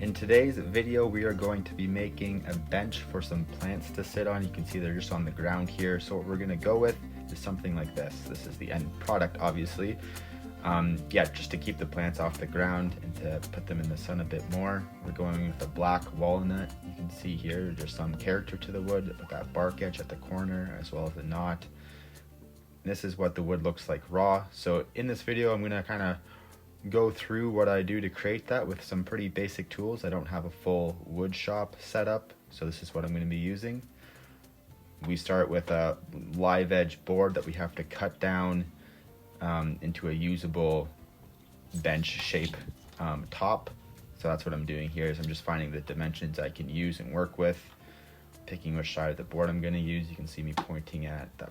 In today's video, we are going to be making a bench for some plants to sit on. You can see they're just on the ground here. So what we're gonna go with is something like this. This is the end product, obviously. Yeah, just to keep the plants off the ground and to put them in the sun a bit more. We're going with a black walnut. You can see here, there's some character to the wood with that bark edge at the corner as well as the knot. This is what the wood looks like raw. So in this video, I'm gonna kind of go through what I do to create that with some pretty basic tools. I don't have a full wood shop set up, so this is what I'm going to be using. We start with a live edge board that we have to cut down into a usable bench shape top. So that's what I'm doing here, is I'm just finding the dimensions I can use and work with, picking which side of the board I'm going to use. You can see me pointing at the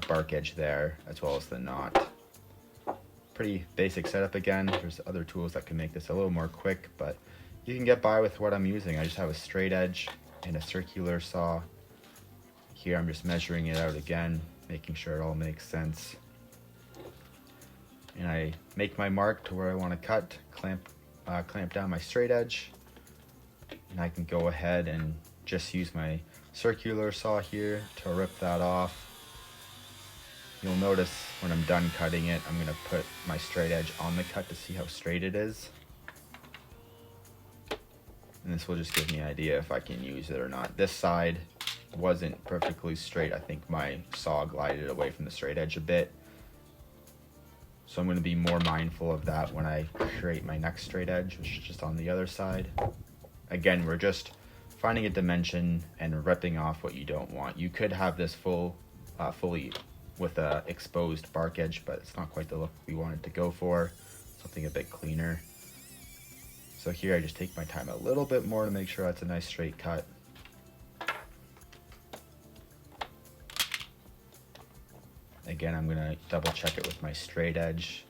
bark edge there, as well as the knot. Pretty basic setup again. There's other tools that can make this a little more quick, but you can get by with what I'm using. I just have a straight edge and a circular saw. Here I'm just measuring it out again, making sure it all makes sense. And I make my mark to where I want to cut, clamp down my straight edge, and I can go ahead and just use my circular saw here to rip that off. You'll notice when I'm done cutting it, I'm going to put my straight edge on the cut to see how straight it is. And this will just give me an idea if I can use it or not. This side wasn't perfectly straight. I think my saw glided away from the straight edge a bit. So I'm going to be more mindful of that when I create my next straight edge, which is just on the other side. Again, we're just finding a dimension and ripping off what you don't want. You could have this fully with a exposed bark edge, but it's not quite the look we wanted to go for. Something a bit cleaner. So here I just take my time a little bit more to make sure that's a nice straight cut. Again, I'm gonna double check it with my straight edge.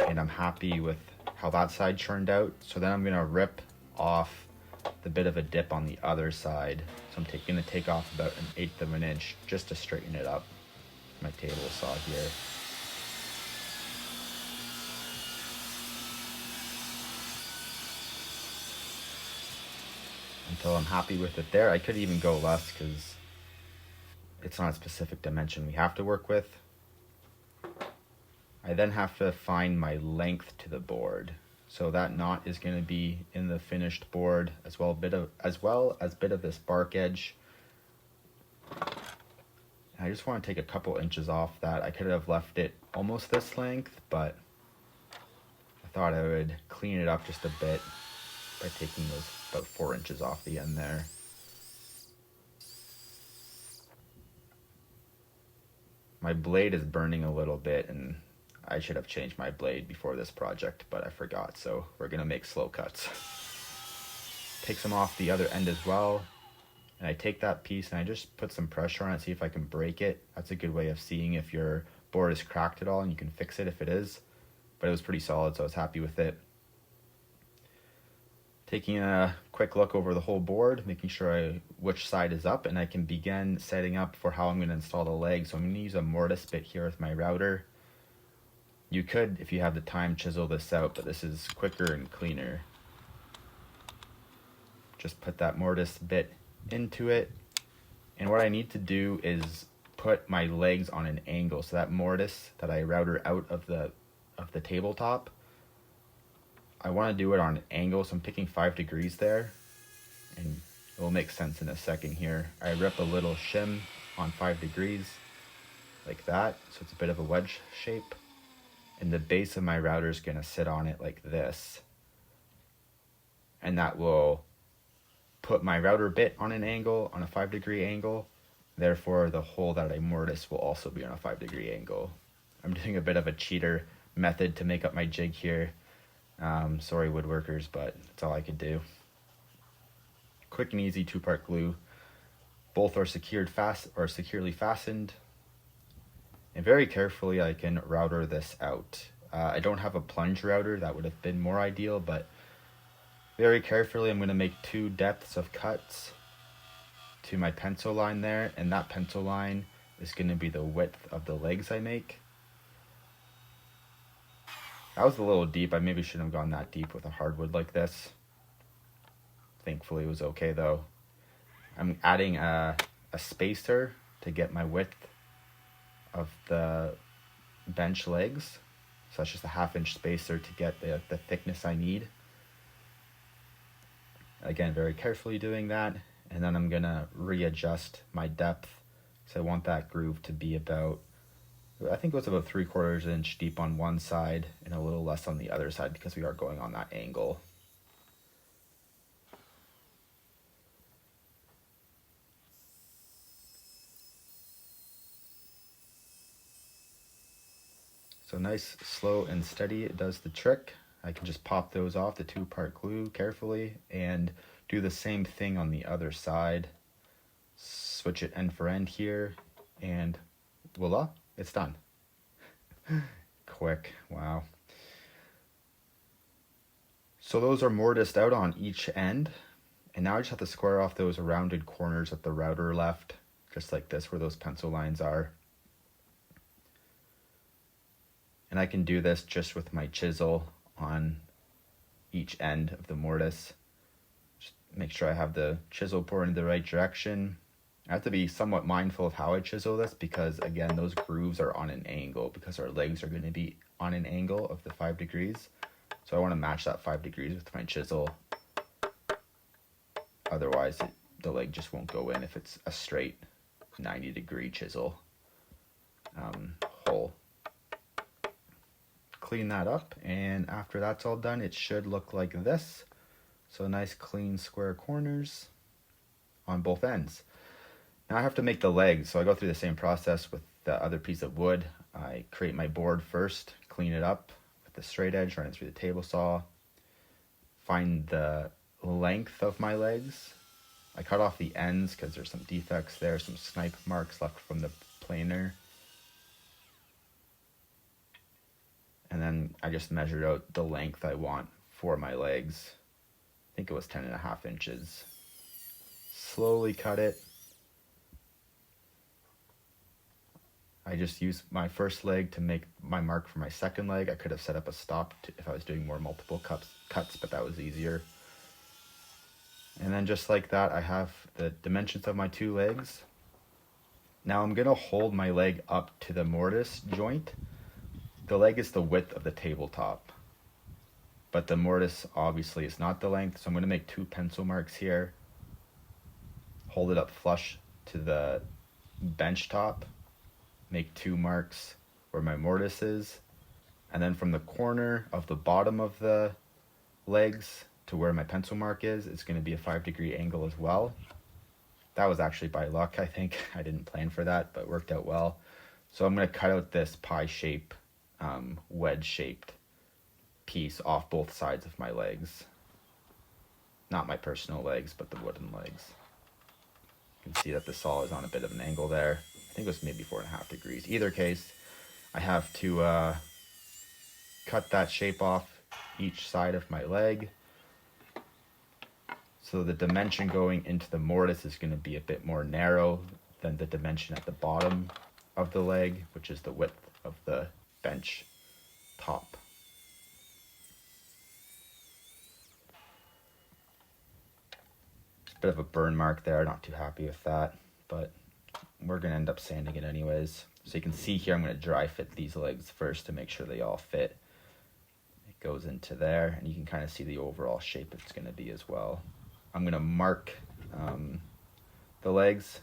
And I'm happy with how that side turned out. So then I'm gonna rip off the bit of a dip on the other side. So I'm going to take off about 1/8 of an inch just to straighten it up. My table saw here. Until I'm happy with it there. I could even go less because it's not a specific dimension we have to work with. I then have to find my length to the board. So that knot is going to be in the finished board, as well as bit of this bark edge. I just want to take a couple inches off that. I could have left it almost this length, but I thought I would clean it up just a bit by taking those about 4 inches off the end there. My blade is burning a little bit, and I should have changed my blade before this project, but I forgot, so we're gonna make slow cuts. Take some off the other end as well, and I take that piece and I just put some pressure on it, see if I can break it. That's a good way of seeing if your board is cracked at all, and you can fix it if it is. But it was pretty solid, so I was happy with it. Taking a quick look over the whole board, making sure which side is up, and I can begin setting up for how I'm gonna install the legs. So I'm gonna use a mortise bit here with my router. You could, if you have the time, chisel this out, but this is quicker and cleaner. Just put that mortise bit into it. And what I need to do is put my legs on an angle. So that mortise that I router out of the tabletop, I want to do it on an angle. So I'm picking 5 degrees there, and it will make sense in a second here. I rip a little shim on 5 degrees like that. So it's a bit of a wedge shape. And the base of my router is going to sit on it like this. And that will put my router bit on an angle, on a 5-degree angle. Therefore, the hole that I mortise will also be on a 5-degree angle. I'm doing a bit of a cheater method to make up my jig here. Sorry, woodworkers, but that's all I could do. Quick and easy 2-part glue. Both are securely fastened. And very carefully I can router this out. I don't have a plunge router, that would have been more ideal, but very carefully I'm going to make 2 depths of cuts to my pencil line there, and that pencil line is going to be the width of the legs I make. That was a little deep. I maybe shouldn't have gone that deep with a hardwood like this. Thankfully it was okay though. I'm adding a spacer to get my width of the bench legs. So that's just a 1/2 inch spacer to get the thickness I need. Again, very carefully doing that. And then I'm gonna readjust my depth. So I want that groove to be about, I think it was about 3/4 inch deep on one side and a little less on the other side because we are going on that angle. So nice, slow and steady, it does the trick. I can just pop those off, the 2-part glue, carefully, and do the same thing on the other side. Switch it end for end here, and voila, it's done. Quick, wow. So those are mortised out on each end, and now I just have to square off those rounded corners that the router left, just like this, where those pencil lines are. And I can do this just with my chisel on each end of the mortise. Just make sure I have the chisel pointed in the right direction. I have to be somewhat mindful of how I chisel this because, again, those grooves are on an angle because our legs are going to be on an angle of the 5 degrees. So I want to match that 5 degrees with my chisel. Otherwise, the leg just won't go in if it's a straight 90-degree chisel hole. Clean that up, and after that's all done, it should look like this. So nice, clean, square corners on both ends. Now I have to make the legs, so I go through the same process with the other piece of wood. I create my board first, clean it up with the straight edge, run it through the table saw, find the length of my legs. I cut off the ends because there's some defects there, some snipe marks left from the planer. And then I just measured out the length I want for my legs. I think it was 10.5 inches. Slowly cut it. I just used my first leg to make my mark for my second leg. I could have set up a stop if I was doing more multiple cuts, but that was easier. And then just like that, I have the dimensions of my 2 legs. Now I'm gonna hold my leg up to the mortise joint. The leg is the width of the tabletop, but the mortise obviously is not the length, so I'm going to make 2 pencil marks here, hold it up flush to the bench top, make 2 marks where my mortise is, and then from the corner of the bottom of the legs to where my pencil mark is, it's going to be a 5-degree angle as well. That was actually by luck, I think. I didn't plan for that, but it worked out well. So I'm going to cut out this pie shape, wedge-shaped piece off both sides of my legs. Not my personal legs, but the wooden legs. You can see that the saw is on a bit of an angle there. I think it was maybe 4.5 degrees. Either case, I have to cut that shape off each side of my leg. So the dimension going into the mortise is going to be a bit more narrow than the dimension at the bottom of the leg, which is the width of the bench top. Just a bit of a burn mark there, not too happy with that, but we're going to end up sanding it anyways. So you can see here I'm going to dry fit these legs first to make sure they all fit. It goes into there, and you can kind of see the overall shape it's going to be as well. I'm going to mark the legs.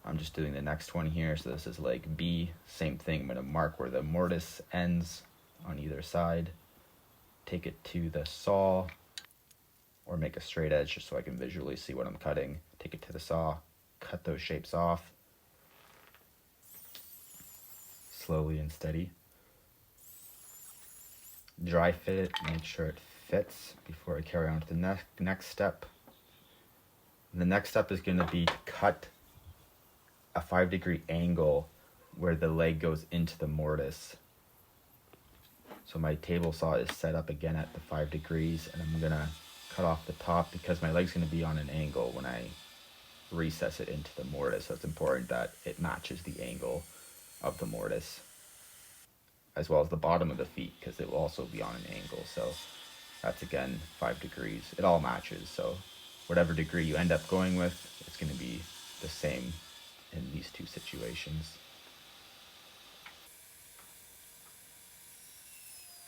I'm just doing the next one here. So this is leg B. Same thing. I'm going to mark where the mortise ends on either side. Take it to the saw, or make a straight edge just so I can visually see what I'm cutting. Take it to the saw, cut those shapes off. Slowly and steady. Dry fit it, make sure it fits before I carry on to the next step. And the next step is going to be to cut a 5-degree angle where the leg goes into the mortise. So my table saw is set up again at the 5 degrees, and I'm gonna cut off the top because my leg's gonna be on an angle when I recess it into the mortise. So it's important that it matches the angle of the mortise. as well as the bottom of the feet, because it will also be on an angle. So that's again 5 degrees. It all matches. So whatever degree you end up going with, it's going to be the same in these two situations.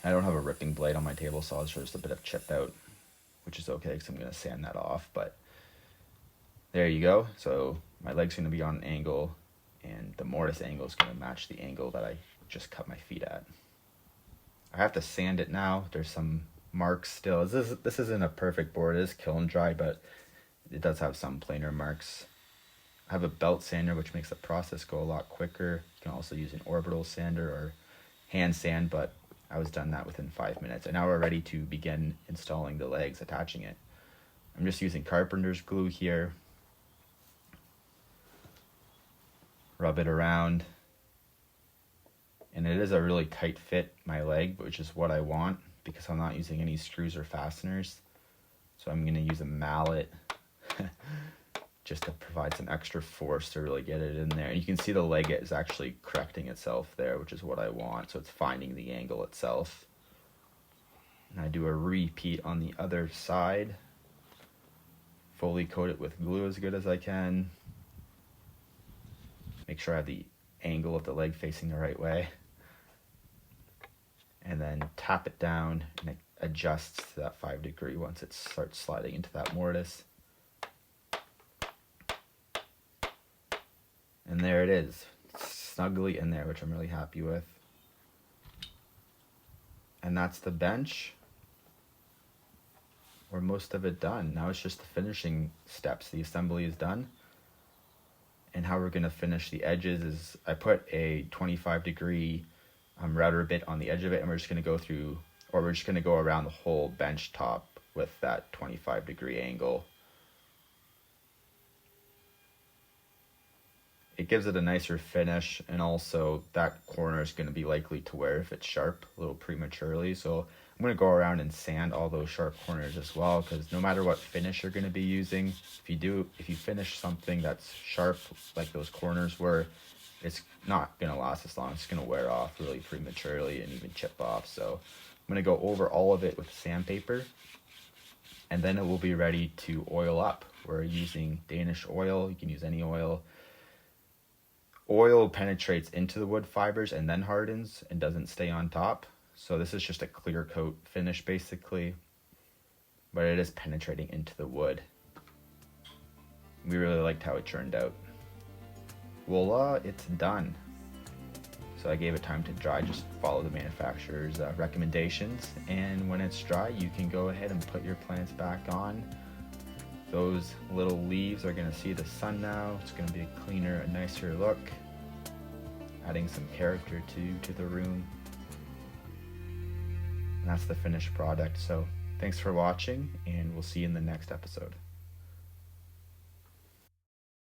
I don't have a ripping blade on my table saw, so there's a bit of chip out, which is okay because I'm going to sand that off. But there you go. So my leg's going to be on an angle, and the mortise angle is going to match the angle that I just cut my feet at. I have to sand it now. There's some marks still. This isn't a perfect board. It is kiln dry, but it does have some planer marks. I have a belt sander, which makes the process go a lot quicker. You can also use an orbital sander or hand sand, but I was done that within 5 minutes. And now we're ready to begin installing the legs, attaching it. I'm just using carpenter's glue here. Rub it around. And it is a really tight fit, my leg, which is what I want because I'm not using any screws or fasteners. So I'm going to use a mallet just to provide some extra force to really get it in there. And you can see the leg is actually correcting itself there, which is what I want. So it's finding the angle itself. And I do a repeat on the other side. Fully coat it with glue as good as I can. Make sure I have the angle of the leg facing the right way. And then tap it down, and it adjusts to that 5 degree once it starts sliding into that mortise. And there it is, snugly in there, which I'm really happy with. And that's the bench, or most of it done. Now it's just the finishing steps. The assembly is done. And how we're gonna finish the edges is I put a 25 degree router bit on the edge of it, and we're just gonna go through, or we're just gonna go around the whole bench top with that 25 degree angle. It gives it a nicer finish, and also that corner is going to be likely to wear if it's sharp a little prematurely. So I'm going to go around and sand all those sharp corners as well, because no matter what finish you're going to be using, if you finish something that's sharp like those corners were, it's not going to last as long. It's going to wear off really prematurely and even chip off. So I'm going to go over all of it with sandpaper, and then it will be ready to oil up. We're using Danish oil. You can use any oil. Oil penetrates into the wood fibers and then hardens and doesn't stay on top. So this is just a clear coat finish basically, but it is penetrating into the wood. We really liked how it turned out. Voila, it's done. So I gave it time to dry. Just follow the manufacturer's recommendations, and when it's dry you can go ahead and put your plants back on. Those little leaves are going to see the sun now. It's going to be a cleaner, a nicer look, adding some character to the room. And that's the finished product. So thanks for watching, and we'll see you in the next episode.